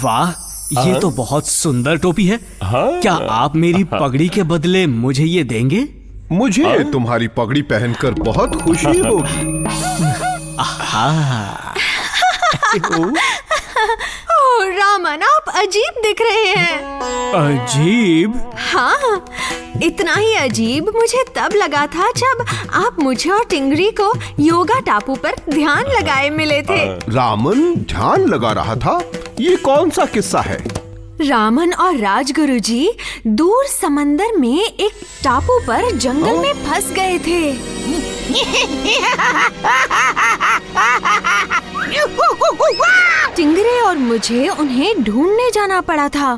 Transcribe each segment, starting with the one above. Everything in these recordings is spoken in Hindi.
वाह, ये तो बहुत सुंदर टोपी है। क्या आप मेरी पगड़ी के बदले मुझे ये देंगे? मुझे तुम्हारी पगड़ी पहनकर बहुत खुशी होगी। रामन, आप अजीब दिख रहे हैं। अजीब? हाँ, इतना ही अजीब मुझे तब लगा था जब आप मुझे और टिंगरी को योगा टापू पर ध्यान लगाए मिले थे। रामन ध्यान लगा रहा था? ये कौन सा किस्सा है? रामन और राजगुरु जी दूर समंदर में एक टापू पर जंगल में फंस गए थे। टिंगरे और मुझे उन्हें ढूंढने जाना पड़ा था।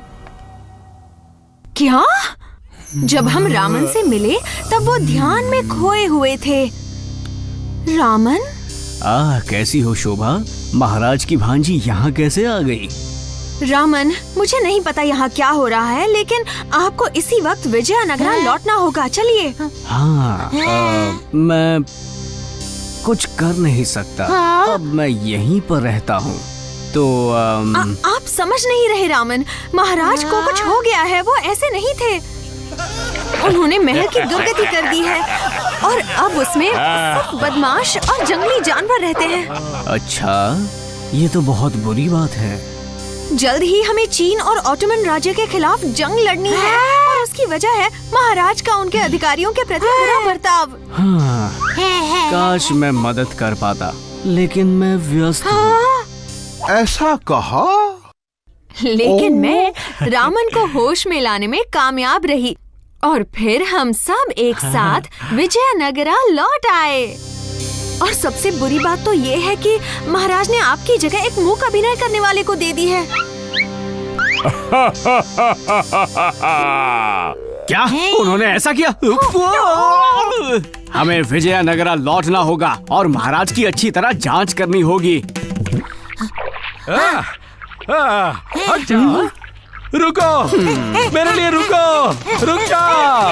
क्या? जब हम रामन से मिले तब वो ध्यान में खोए हुए थे। रामन? कैसी हो शोभा? महाराज की भांजी यहाँ कैसे आ गई? रामन, मुझे नहीं पता यहाँ क्या हो रहा है, लेकिन आपको इसी वक्त विजयनगरा लौटना होगा। चलिए। हाँ, मैं कुछ कर नहीं सकता। अब मैं यहीं पर रहता हूँ। तो आप समझ नहीं रहे रामन, महाराज को कुछ हो गया है। वो ऐसे नहीं थे। उन्होंने महल की दुर्गति कर दी है और अब उसमें सब बदमाश और जंगली जानवर रहते हैं। अच्छा, ये तो बहुत बुरी बात है। जल्द ही हमें चीन और ऑटोमन राज्य के खिलाफ जंग लड़नी है और उसकी वजह है महाराज का उनके अधिकारियों के प्रति बुरा बर्ताव। हाँ, काश मैं मदद कर पाता, लेकिन मैं व्यस्त हूँ। ऐसा कहा? लेकिन मैं रामन को होश में लाने में कामयाब रही और फिर हम सब एक साथ विजयनगरा लौट आए। और सबसे बुरी बात तो ये है कि महाराज ने आपकी जगह एक मूक अभिनय करने वाले को दे दी है। क्या उन्होंने ऐसा किया? हमें विजयनगरा लौटना होगा और महाराज की अच्छी तरह जांच करनी होगी। रुको, मेरे लिए रुको, रुक जाओ।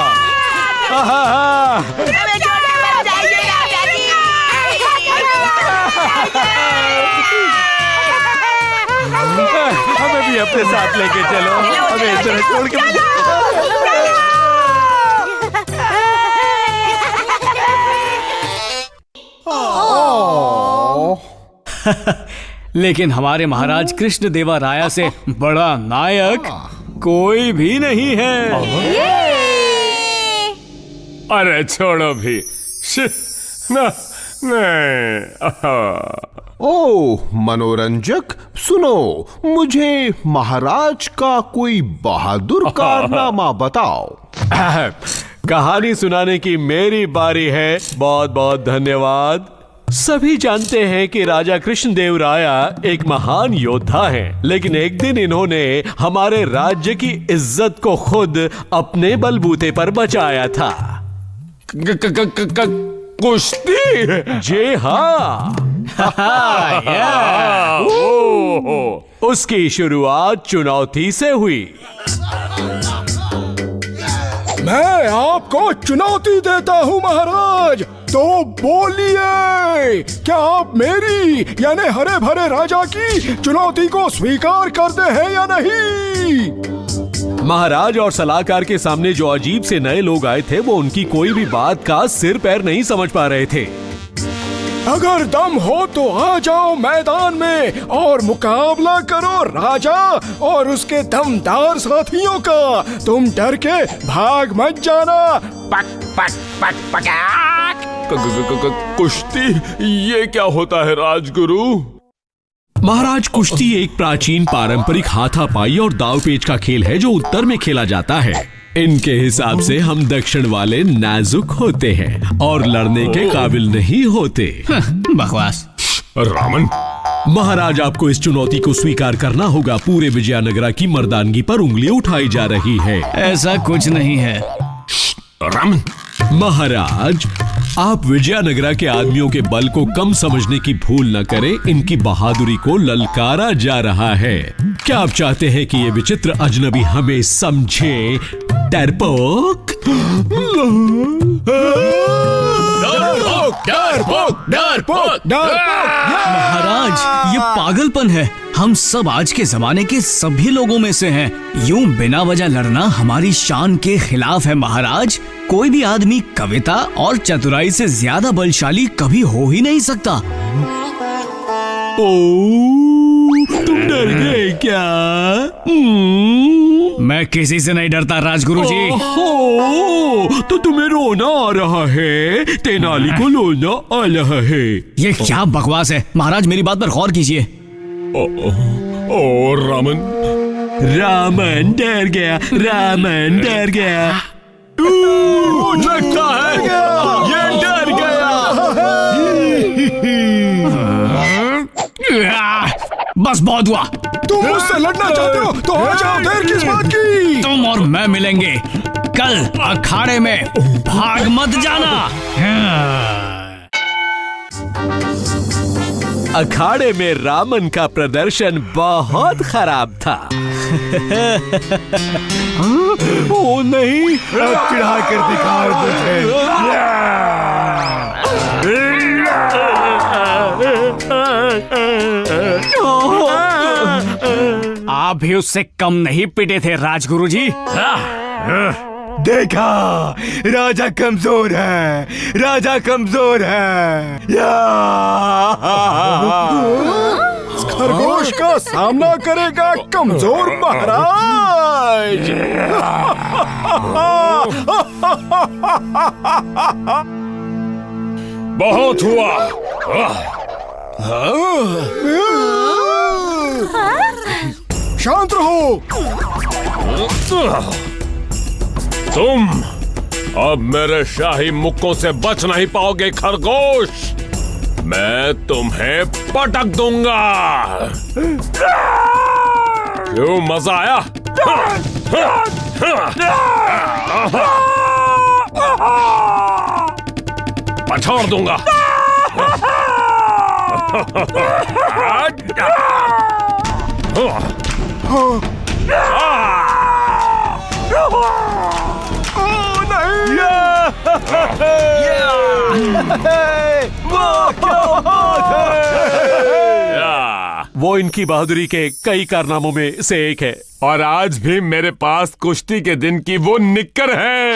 हमें भी अपने साथ लेके चलो, हमें इधर छोड़ के लेकिन हमारे महाराज कृष्ण देवा राया से बड़ा नायक कोई भी नहीं है। अरे छोड़ो भी, ओह मनोरंजक, सुनो, मुझे महाराज का कोई बहादुर कारनामा बताओ। कहानी सुनाने की मेरी बारी है। बहुत बहुत धन्यवाद। सभी जानते हैं कि राजा कृष्णदेव राया एक महान योद्धा हैं, लेकिन एक दिन इन्होंने हमारे राज्य की इज्जत को खुद अपने बलबूते पर बचाया था। कुश्ती? जी हाँ। उसकी शुरुआत चुनौती से हुई। मैं आपको चुनौती देता हूँ महाराज, तो बोलिए, क्या आप मेरी यानी हरे भरे राजा की चुनौती को स्वीकार करते हैं या नहीं? महाराज और सलाहकार के सामने जो अजीब से नए लोग आए थे, वो उनकी कोई भी बात का सिर पैर नहीं समझ पा रहे थे। अगर दम हो तो आ जाओ मैदान में और मुकाबला करो राजा और उसके दमदार साथियों का। तुम डर के भाग मत जाना। पक पक पक पक। कुश्ती? ये क्या होता है राजगुरु? महाराज, कुश्ती एक प्राचीन पारंपरिक हाथापाई और दाव पेच का खेल है जो उत्तर में खेला जाता है। इनके हिसाब से हम दक्षिण वाले नाजुक होते हैं और लड़ने के काबिल नहीं होते। बकवास। रामन, महाराज, आपको इस चुनौती को स्वीकार करना होगा। पूरे विजयनगरा की मर्दानगी पर उंगलियां उठाई जा रही है। ऐसा कुछ नहीं है। रामन, महाराज, आप विजयनगरा के आदमियों के बल को कम समझने की भूल न करें। इनकी बहादुरी को ललकारा जा रहा है। क्या आप चाहते हैं कि ये विचित्र अजनबी हमें समझे? डरपोक। महाराज, ये पागलपन है। हम सब आज के जमाने के सभी लोगों में से हैं। यूं बिना वजह लड़ना हमारी शान के खिलाफ है महाराज। कोई भी आदमी कविता और चतुराई से ज्यादा बलशाली कभी हो ही नहीं सकता। तुम डर गए क्या? मैं किसी से नहीं डरता राजगुरु जी। तो तुम्हें रोना आ रहा है, तेनाली को रोना आ रहा है। ये क्या बकवास है महाराज, मेरी बात पर गौर कीजिए। रामन डर गया, रामन डर गया। लगता है ये डर गया। बस बहुत हुआ। तुम मुझसे लड़ना चाहते हो तो आ जाओ, देर किस बात की? तुम और मैं मिलेंगे कल अखाड़े में, भाग मत जाना। अखाड़े में रामन का प्रदर्शन बहुत खराब था। ओ नहीं, चिढ़ा कर दिखा मुझे। आप भी उससे कम नहीं पिटे थे राजगुरु जी। देखा, राजा कमजोर है, राजा कमजोर है। खरगोश का सामना करेगा कमजोर महाराज। बहुत हुआ। शांत रहो। तुम अब मेरे शाही मुक्कों से बच नहीं पाओगे खरगोश। मैं तुम्हें पटक दूंगा। क्यों, मजा आया? पछाड़ दूंगा। वो इनकी बहादुरी के कई कारनामों में से एक है। और आज भी मेरे पास कुश्ती के दिन की वो निक्कर है।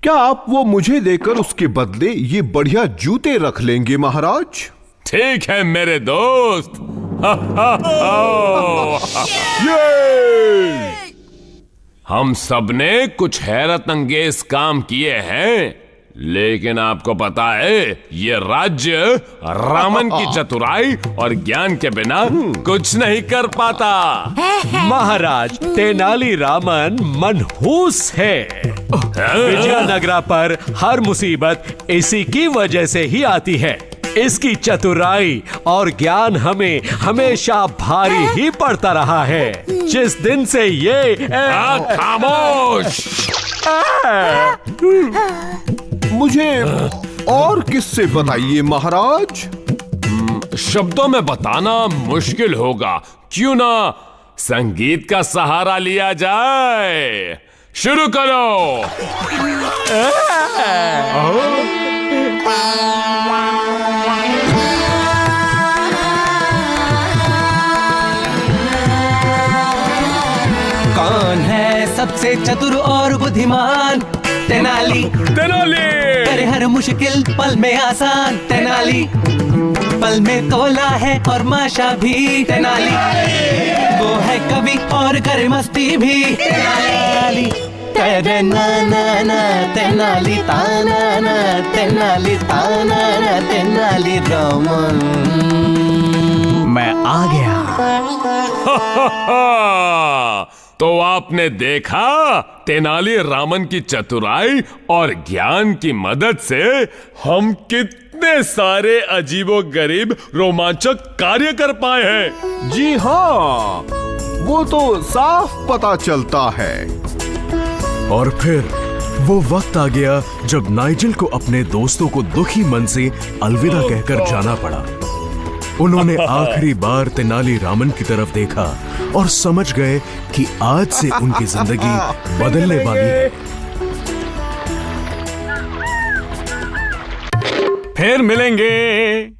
क्या आप वो मुझे देकर उसके बदले ये बढ़िया जूते रख लेंगे महाराज? ठीक है मेरे दोस्त। हम सबने कुछ हैरत अंगेज काम किए हैं, लेकिन आपको पता है ये राज्य रामन की चतुराई और ज्ञान के बिना कुछ नहीं कर पाता। महाराज, तेनाली रामन मनहूस है। विजयनगरा पर हर मुसीबत इसी की वजह से ही आती है। इसकी चतुराई और ज्ञान हमें हमेशा भारी ही पड़ता रहा है। जिस दिन से ये खामोश। मुझे और किससे बताइए महाराज। शब्दों में बताना मुश्किल होगा, क्यों ना संगीत का सहारा लिया जाए। शुरू करो। कौन है सबसे चतुर और बुद्धिमान? तेनाली। तेनाली करे हर मुश्किल पल में आसान। तेनाली पल में तोला है और माशा भी। तेनाली वो है कवि और करे मस्ती भी। तेनाली तेरे नाना ना, तेनाली ताना ना, तेनाली ताना ना, तेनाली रामन। मैं आ गया। तो आपने देखा, तेनाली रामन की चतुराई और ज्ञान की मदद से हम कितने सारे अजीबोगरीब रोमांचक कार्य कर पाए हैं। जी हाँ, वो तो साफ पता चलता है। और फिर वो वक्त आ गया जब नाइजेल को अपने दोस्तों को दुखी मन से अलविदा कहकर जाना पड़ा। उन्होंने आखिरी बार तेनाली रामन की तरफ देखा और समझ गए कि आज से उनकी जिंदगी बदलने वाली है। फिर मिलेंगे।